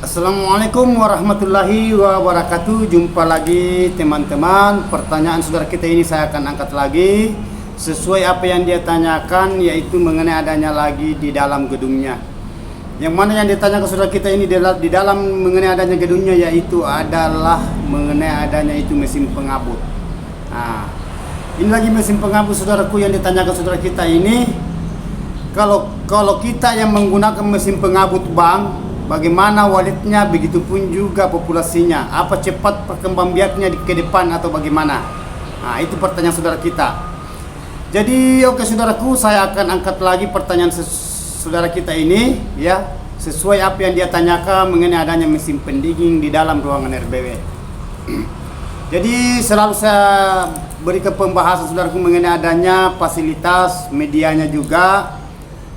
Assalamualaikum warahmatullahi wabarakatuh. Jumpa lagi teman-teman. Pertanyaan saudara kita ini saya akan angkat lagi sesuai apa yang dia tanyakan, yaitu mengenai adanya lagi di dalam gedungnya. Yang mana yang ditanya ke saudara kita ini di dalam mengenai adanya gedungnya, yaitu adalah mengenai adanya itu mesin pengabut. Nah, ini lagi mesin pengabut saudaraku yang ditanya ke saudara kita ini. Kalau kita yang menggunakan mesin pengabut bang, bagaimana walletnya, begitupun juga populasinya, apa cepat perkembangbiaknya ke depan atau bagaimana? Nah, itu pertanyaan saudara kita. Jadi oke saudaraku, saya akan angkat lagi pertanyaan saudara kita ini ya, sesuai apa yang dia tanyakan mengenai adanya mesin pendingin di dalam ruangan RBW. Jadi selalu saya berikan pembahasan saudaraku mengenai adanya fasilitas medianya juga.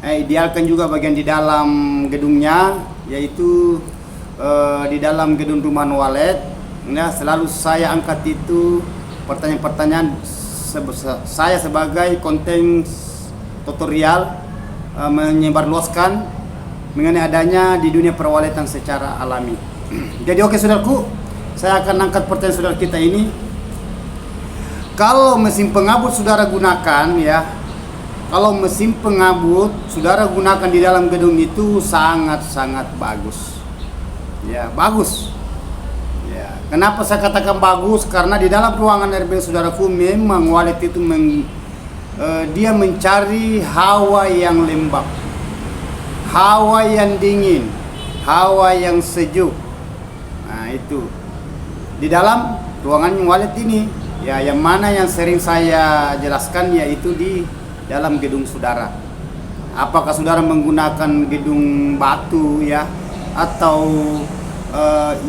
Idealkan juga bagian di dalam gedungnya, yaitu di dalam gedung rumah wallet ya. Selalu saya angkat itu pertanyaan-pertanyaan saya sebagai konten tutorial, menyebarluaskan mengenai adanya di dunia perwaletan secara alami. Jadi oke saudaraku, saya akan angkat pertanyaan saudara kita ini. Kalau mesin pengabut saudara gunakan ya, kalau mesin pengabut saudara gunakan di dalam gedung itu sangat-sangat bagus. Ya, bagus. Ya, kenapa saya katakan bagus? Karena di dalam ruangan RB saudaraku memang wallet itu dia mencari hawa yang lembab, hawa yang dingin, hawa yang sejuk. Nah, itu di dalam ruangan wallet ini ya, yang mana yang sering saya jelaskan yaitu di dalam gedung saudara. Apakah saudara menggunakan gedung batu ya, atau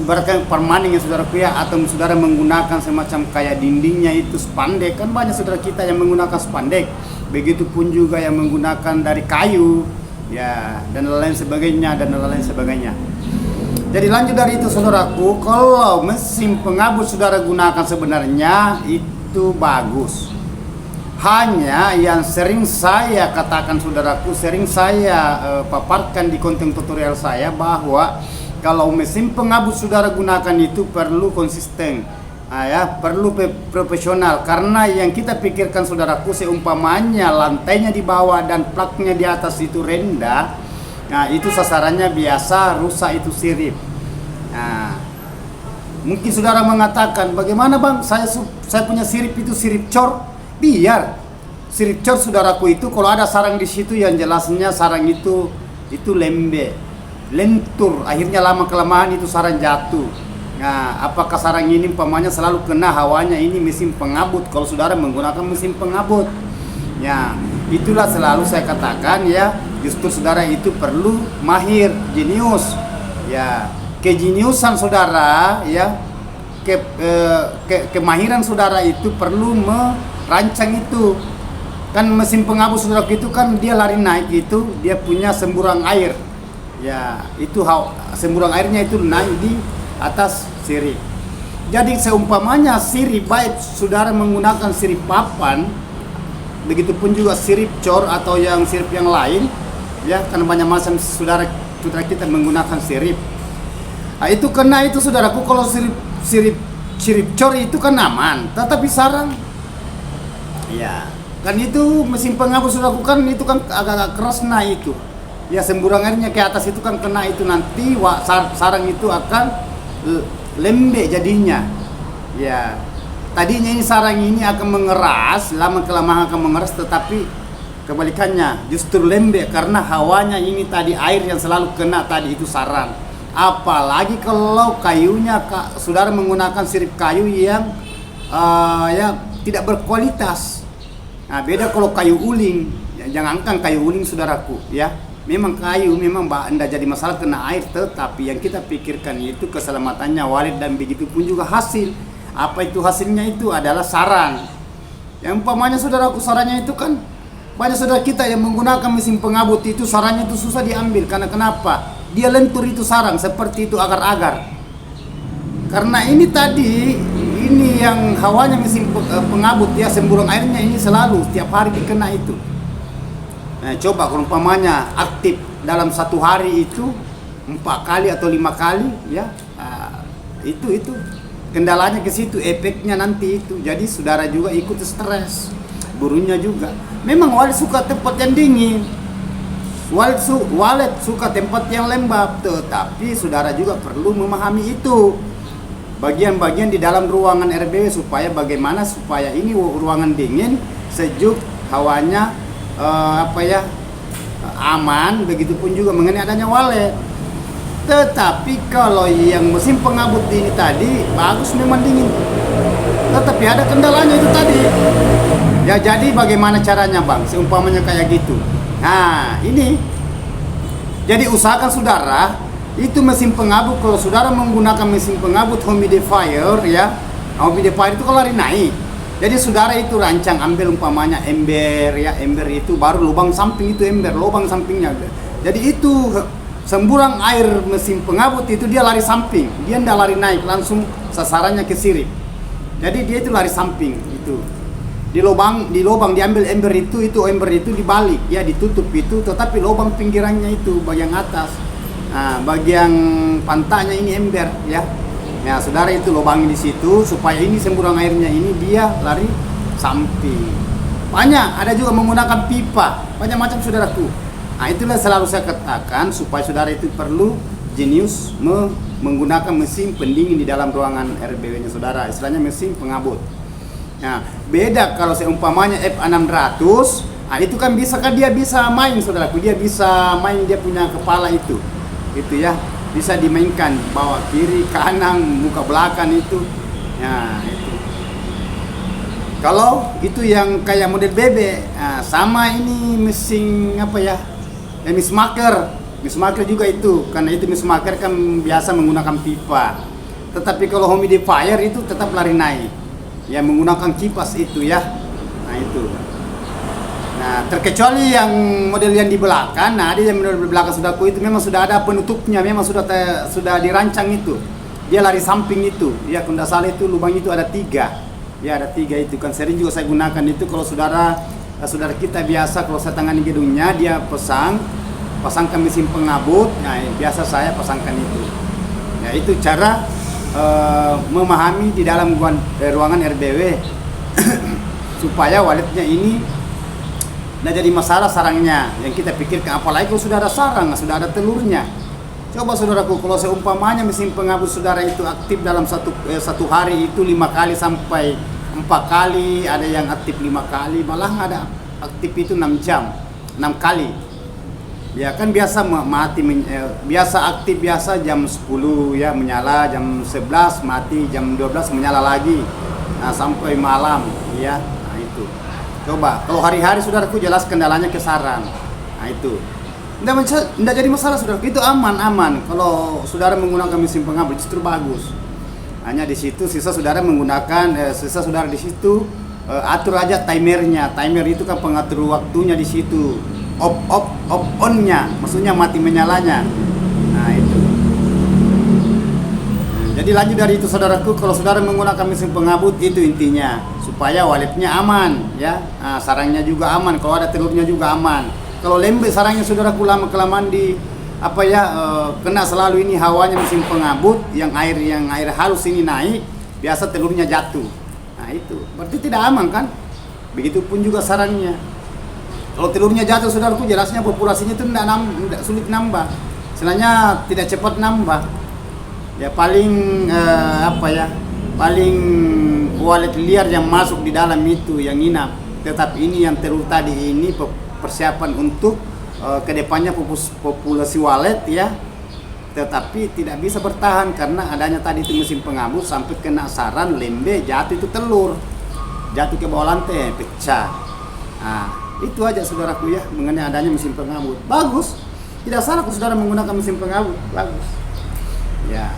ibaratkan permanen ya saudaraku ya, atau saudara menggunakan semacam kayak dindingnya itu spandek, kan banyak saudara kita yang menggunakan spandek. Begitupun juga yang menggunakan dari kayu ya, dan lain sebagainya dan lain sebagainya. Jadi lanjut dari itu saudaraku, kalau mesin pengabut saudara gunakan sebenarnya itu bagus. Hanya yang sering saya katakan saudaraku, sering saya paparkan di konten tutorial saya, bahwa kalau mesin pengabut saudara gunakan itu perlu konsisten, ya, perlu profesional. Karena yang kita pikirkan saudaraku, seumpamanya lantainya di bawah dan plaknya di atas itu rendah, nah itu sasarannya biasa rusak, itu sirip. Nah, mungkin saudara mengatakan, bagaimana bang, saya punya sirip itu sirip cor. Biar sirip cor saudaraku itu kalau ada sarang di situ, yang jelasnya sarang itu lentur, akhirnya lama kelamaan itu sarang jatuh. Nah, apakah sarang ini umpamanya selalu kena hawanya, ini mesin pengabut. Kalau saudara menggunakan mesin pengabut, ya itulah selalu saya katakan ya, justru saudara itu perlu mahir, jenius, ya kejeniusan saudara ya, kemahiran saudara itu perlu rancang itu. Kan mesin pengabut saudara itu kan dia lari naik itu, dia punya semburan air ya, itu semburan airnya itu naik di atas sirip. Jadi seumpamanya sirip, baik saudara menggunakan sirip papan, begitupun juga sirip cor atau yang sirip yang lain ya, karena banyak macam saudara kita menggunakan sirip. Nah, itu kena itu saudaraku, kalau sirip cor itu kan aman, tetapi sarang ya, kan itu mesin pengabut saudaraku kan itu kan agak-agak keras, nah itu ya semburan airnya ke atas itu kan kena, itu nanti sarang itu akan lembek jadinya ya. Tadinya ini sarang ini akan mengeras, lama kelamaan akan mengeras, tetapi kebalikannya justru lembek karena hawanya ini tadi, air yang selalu kena tadi itu sarang. Apalagi kalau kayunya saudara menggunakan sirip kayu yang ya tidak berkualitas. Nah, beda kalau kayu uling ya, jangankan kayu uling saudaraku ya, memang kayu memang tidak jadi masalah kena air, tetapi yang kita pikirkan itu keselamatannya wallet, dan begitu pun juga hasil. Apa itu hasilnya? Itu adalah sarang. Yang umpamanya saudaraku, sarangnya itu kan banyak saudara kita yang menggunakan mesin pengabut itu sarangnya itu susah diambil. Karena kenapa? Dia lentur itu sarang seperti itu, agar-agar. Karena ini tadi, ini yang hawanya mesin pengabut ya, semburan airnya ini selalu setiap hari dikena itu. Nah, coba kalau umpamanya aktif dalam satu hari itu 4 kali atau 5 kali ya. Itu kendalanya ke situ, efeknya nanti itu. Jadi saudara juga ikut stres, burunya juga. Memang Walid suka tempat yang dingin, Walid suka tempat yang lembab, tetapi saudara juga perlu memahami itu bagian-bagian di dalam ruangan RBW supaya bagaimana supaya ini ruangan dingin, sejuk, hawanya aman. Begitupun juga mengenai adanya Walid. Tetapi kalau yang mesin pengabut ini tadi bagus, memang dingin, tetapi ada kendalanya itu tadi. Ya jadi bagaimana caranya Bang? Seumpamanya kayak gitu. Nah ini, jadi usahakan saudara itu mesin pengabut. Kalau saudara menggunakan mesin pengabut humidifier ya, humidifier itu kalau lari naik. Jadi saudara itu rancang ambil umpamanya ember ya, ember itu baru lubang samping itu ember, lubang sampingnya. Jadi itu semburan air mesin pengabut itu dia lari samping, dia ndak lari naik, langsung sasarannya ke sirip. Jadi dia itu lari samping itu. Di lubang diambil ember itu ember itu dibalik ya, ditutup itu, tetapi lubang pinggirannya itu bagian atas. Nah, bagian pantatnya ini ember ya. Nah, saudara itu lubangi di situ supaya ini semburan airnya ini dia lari samping. Banyak ada juga menggunakan pipa, banyak macam saudaraku. Nah, itulah selalu saya katakan supaya saudara itu perlu jenius menggunakan mesin pendingin di dalam ruangan RBW-nya saudara, istilahnya mesin pengabut. Nah, beda kalau seumpamanya F600, nah itu kan dia bisa main saudaraku, dia bisa main, dia punya kepala itu ya, bisa dimainkan bawah kiri kanan muka belakang itu. Nah itu kalau itu yang kayak model BB. Nah, sama ini mesin Mismaker juga itu, karena itu Mismaker kan biasa menggunakan pipa. Tetapi kalau humidifier itu tetap lari naik ya, menggunakan kipas itu ya. Nah itu. Nah terkecuali yang model yang di belakang. Nah ada yang model di belakang saudaraku itu memang sudah ada penutupnya, memang sudah dirancang itu. Dia lari samping itu ya, kalau tidak salah itu lubang itu ada 3 ya, ada 3 itu kan sering juga saya gunakan itu. Kalau saudara kita biasa, kalau saya tangani gedungnya dia pasangkan mesin pengabut, nah biasa saya pasangkan itu ya. Itu cara memahami di dalam ruangan RBW supaya Walidnya ini tidak jadi masalah sarangnya yang kita pikirkan. Apalagi kalau sudah ada sarang, sudah ada telurnya. Coba saudaraku, kalau seumpamanya mesin pengabut saudara itu aktif dalam satu hari itu 5 kali sampai 4 kali, ada yang aktif 5 kali, malah ada aktif itu 6 jam, 6 kali. Ya kan biasa mati, biasa aktif biasa jam 10 ya menyala, jam 11 mati, jam 12 menyala lagi. Nah, sampai malam ya. Nah itu. Coba kalau hari-hari saudaraku jelas kendalanya ke sarang. Nah itu. Tidak jadi masalah saudara. Itu aman. Kalau saudara menggunakan mesin pengabut justru bagus. Hanya di situ sisa saudara menggunakan saudara di situ atur aja timernya. Timer itu kan pengatur waktunya di situ. Off on-nya, maksudnya mati menyalanya. Nah itu. Jadi lanjut dari itu saudaraku, kalau saudara menggunakan mesin pengabut itu intinya supaya Walidnya aman ya. Nah, sarangnya juga aman, kalau ada telurnya juga aman. Kalau lembek sarangnya saudaraku lama kelamaan kena selalu ini hawanya mesin pengabut, yang air halus ini naik, biasa telurnya jatuh. Nah itu berarti tidak aman kan? Begitupun juga sarangnya. Kalau telurnya jatuh saudaraku, jelasnya populasinya itu tidak sulit nambah. Sebenarnya tidak cepat nambah. Ya paling paling Walid liar yang masuk di dalam itu yang inap. Tetapi ini yang telur tadi ini persiapan untuk kedepannya populasi Walid ya. Tetapi tidak bisa bertahan karena adanya tadi itu mesin pengabut sampai kena sarang, lembe, jatuh itu telur. Jatuh ke bawah lantai, pecah. Nah, itu aja saudaraku ya mengenai adanya mesin pengabut. Bagus, tidak salah kalau saudara menggunakan mesin pengabut, bagus ya.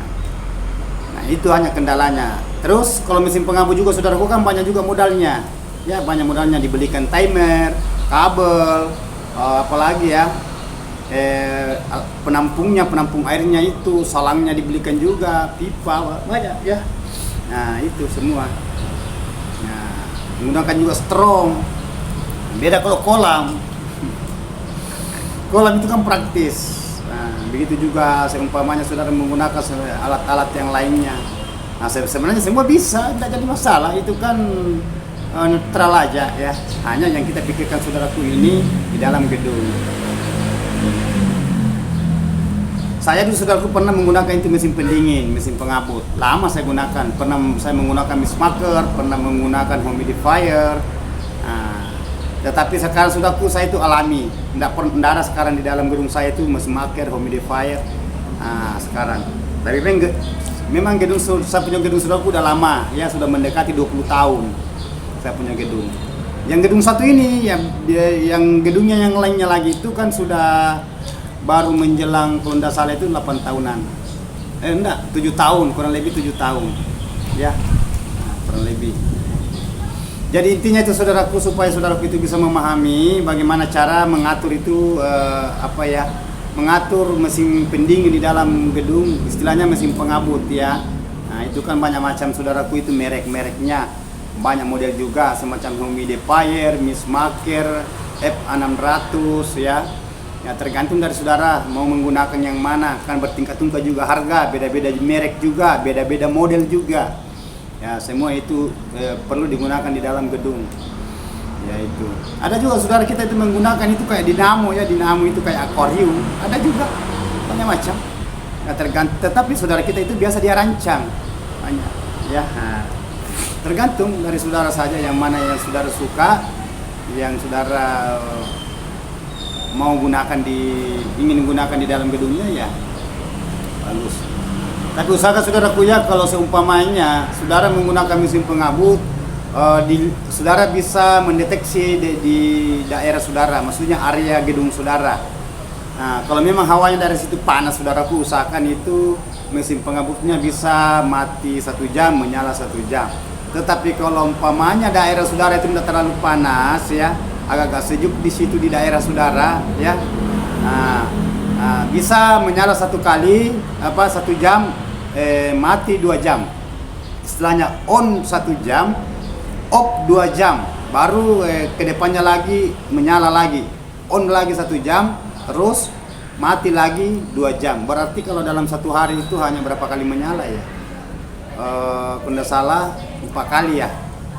Nah itu hanya kendalanya. Terus kalau mesin pengabut juga saudaraku kan banyak juga modalnya ya, banyak modalnya, dibelikan timer, kabel, apalagi ya penampung airnya itu, salangnya dibelikan juga, pipa banyak ya. Nah itu semua. Nah menggunakan juga strong. Beda kalau kolam itu kan praktis. Nah, begitu juga seumpamanya saudara menggunakan alat-alat yang lainnya. Nah, sebenarnya semua bisa, tidak jadi masalah. Itu kan netral aja ya. Hanya yang kita pikirkan saudaraku ini di dalam gedung. Saya dulu saudaraku pernah menggunakan itu mesin pendingin, mesin pengaput. Lama saya gunakan. Pernah saya menggunakan mismaker, pernah menggunakan humidifier. Nah, tetapi sekarang saudaraku saya itu alami. Tidak ada sekarang di dalam gedung saya itu mismaker, humidifier. Nah, sekarang. Tapi memang gedung saya punya gedung saudaraku udah lama, ya sudah mendekati 20 tahun. Saya punya gedung. Yang gedung satu ini, yang gedungnya yang lainnya lagi itu kan sudah baru menjelang kalau tidak salah itu 8 tahunan. Enggak, 7 tahun, kurang lebih 7 tahun. Ya, nah, kurang lebih. Jadi intinya itu saudaraku, supaya saudaraku itu bisa memahami bagaimana cara mengatur itu mengatur mesin pendingin di dalam gedung, istilahnya mesin pengabut ya. Nah, itu kan banyak macam saudaraku, itu merek-mereknya. Banyak model juga, semacam humidifier, mismaker, F600 ya. Ya tergantung dari saudara mau menggunakan yang mana, kan bertingkat-tingkat juga harga, beda-beda merek juga, beda-beda model juga. Ya semua itu perlu digunakan di dalam gedung. Ya itu. Ada juga saudara kita itu menggunakan itu kayak dinamo ya, dinamo itu kayak akuarium, ada juga banyak macam. Ya tergantung, tetapi saudara kita itu biasa dia rancang banyak. Ya, nah, tergantung dari saudara saja yang mana yang saudara suka, yang saudara mau ingin gunakan di dalam gedungnya ya bagus. Tapi usahakan saudaraku ya, kalau seumpamanya saudara menggunakan mesin pengabut, saudara bisa mendeteksi di daerah saudara, maksudnya area gedung saudara. Nah, kalau memang hawanya dari situ panas saudaraku, usahakan itu mesin pengabutnya bisa mati 1 jam, menyala 1 jam. Tetapi kalau umpamanya daerah saudara itu tidak terlalu panas ya, agak-agak sejuk di situ di daerah saudara ya, bisa menyala 1 kali 1 jam, mati 2 jam, istilahnya on 1 jam, off 2 jam, baru kedepannya lagi menyala lagi, on lagi 1 jam, terus mati lagi 2 jam. Berarti kalau dalam 1 hari itu hanya berapa kali menyala ya? Kalau tidak salah 4 kali ya,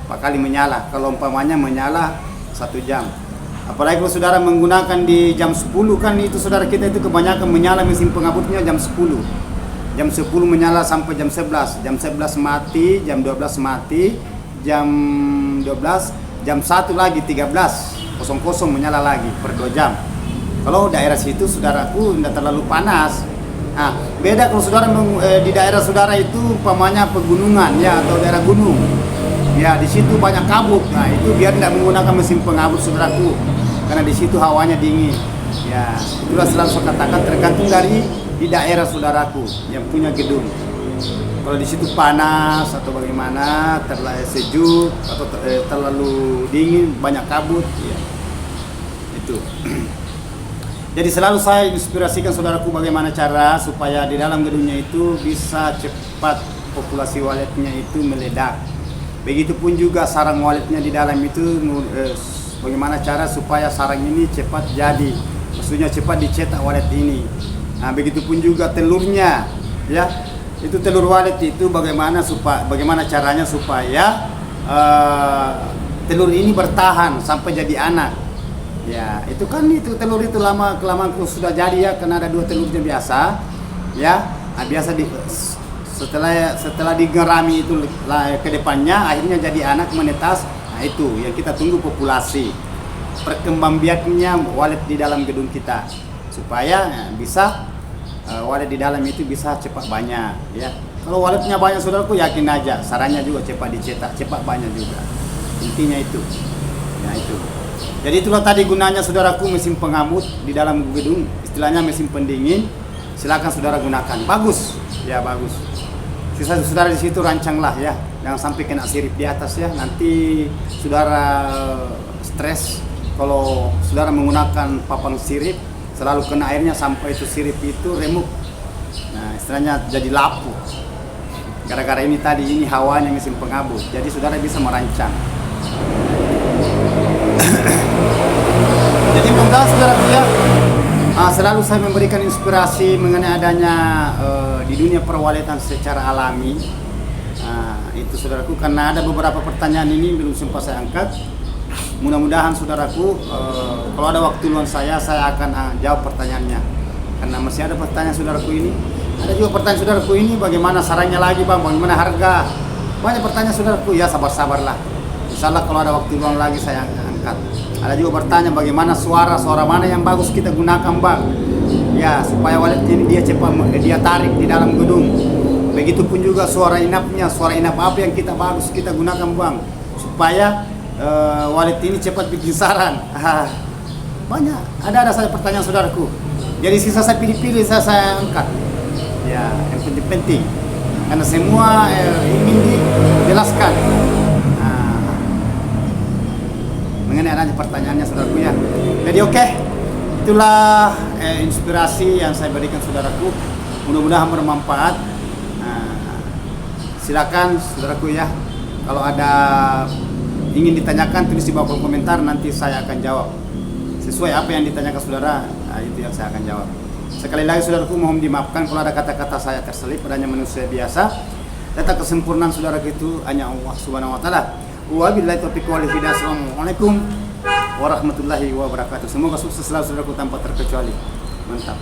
4 kali menyala. Kalau umpamanya menyala 1 jam. Apalagi kalau saudara menggunakan di jam 10, kan itu saudara kita itu kebanyakan menyala mesin pengabutnya jam 10. Jam 10 menyala sampai jam 11. Jam 11 mati, jam 12 mati, jam 12, jam 1 lagi 13.00 menyala lagi per 2 jam. Kalau daerah situ saudaraku tidak terlalu panas. Nah, beda kalau saudara di daerah saudara itu umpamanya pegunungan ya, atau daerah gunung. Ya di situ banyak kabut. Nah itu biar tidak menggunakan mesin pengabut saudaraku, karena di situ hawanya dingin. Ya itulah selalu saya katakan, tergantung dari di daerah saudaraku yang punya gedung. Kalau di situ panas atau bagaimana, terlalu sejuk atau terlalu dingin, banyak kabut, ya itu. Jadi selalu saya inspirasikan saudaraku bagaimana cara supaya di dalam gedungnya itu bisa cepat populasi waletnya itu meledak. Begitupun juga sarang waletnya di dalam itu, bagaimana cara supaya sarang ini cepat jadi, maksudnya cepat dicetak walet ini. Nah, begitupun juga telurnya, ya itu telur walet itu bagaimana caranya supaya telur ini bertahan sampai jadi anak. Ya itu kan itu telur itu kelamaan sudah jadi ya, karena ada 2 telurnya biasa, ya. Nah, biasa setelah digerami itu ke depannya akhirnya jadi anak menetas. Nah itu yang kita tunggu, populasi perkembangbiaknya walet di dalam gedung kita, supaya bisa walet di dalam itu bisa cepat banyak ya. Kalau waletnya banyak saudaraku, yakin aja sarangnya juga cepat dicetak, cepat banyak juga. Intinya itu ya itu. Jadi itulah tadi gunanya saudaraku mesin pengabut di dalam gedung, istilahnya mesin pendingin. Silakan saudara gunakan, bagus ya, bagus. Saudara di situ rancanglah ya, jangan sampai kena sirip di atas ya. Nanti saudara stres kalau saudara menggunakan papan sirip, selalu kena airnya sampai itu sirip itu remuk. Nah istilahnya jadi lapuk. Gara-gara ini tadi, ini hawanya mesin pengabut. Jadi saudara bisa merancang. Jadi mudah saudara ya, Selalu saya memberikan inspirasi mengenai adanya di dunia perwalitan secara alami. Itu saudaraku, karena ada beberapa pertanyaan ini belum sempat saya angkat. Mudah-mudahan saudaraku, kalau ada waktu luang saya akan jawab pertanyaannya. Karena masih ada pertanyaan saudaraku ini. Ada juga pertanyaan saudaraku ini, bagaimana sarannya lagi bang, bagaimana harga. Banyak pertanyaan saudaraku, ya sabar-sabarlah. Insyaallah kalau ada waktu luang lagi saya angkat. Ada juga bertanya bagaimana suara mana yang bagus kita gunakan bang. Ya, supaya walet ini dia cepat dia tarik di dalam gedung. Begitupun juga suara inapnya, suara inap apa yang kita bagus kita gunakan bang. Supaya walet ini cepat bikin saran. Banyak, ada saja pertanyaan saudaraku. Jadi sisa saya pilih-pilih saya angkat. Ya, yang penting-penting. Karena semua ingin dijelaskan. Mengenai adanya pertanyaannya saudaraku ya. Jadi oke, itulah inspirasi yang saya berikan saudaraku. Mudah-mudahan bermanfaat. Silakan saudaraku ya, kalau ada ingin ditanyakan tulis di bawah kolom komentar, nanti saya akan jawab sesuai apa yang ditanyakan saudara. Itu yang saya akan jawab. Sekali lagi saudaraku, mohon dimaafkan kalau ada kata-kata saya terselip, adanya manusia biasa. Data kesempurnaan saudaraku itu hanya Allah Subhanahu wa taala. Wabillahi taufiq wal hidayah. Assalamualaikum warahmatullahi wabarakatuh. Semoga sukses selalu saudaraku tanpa terkecuali. Mantap.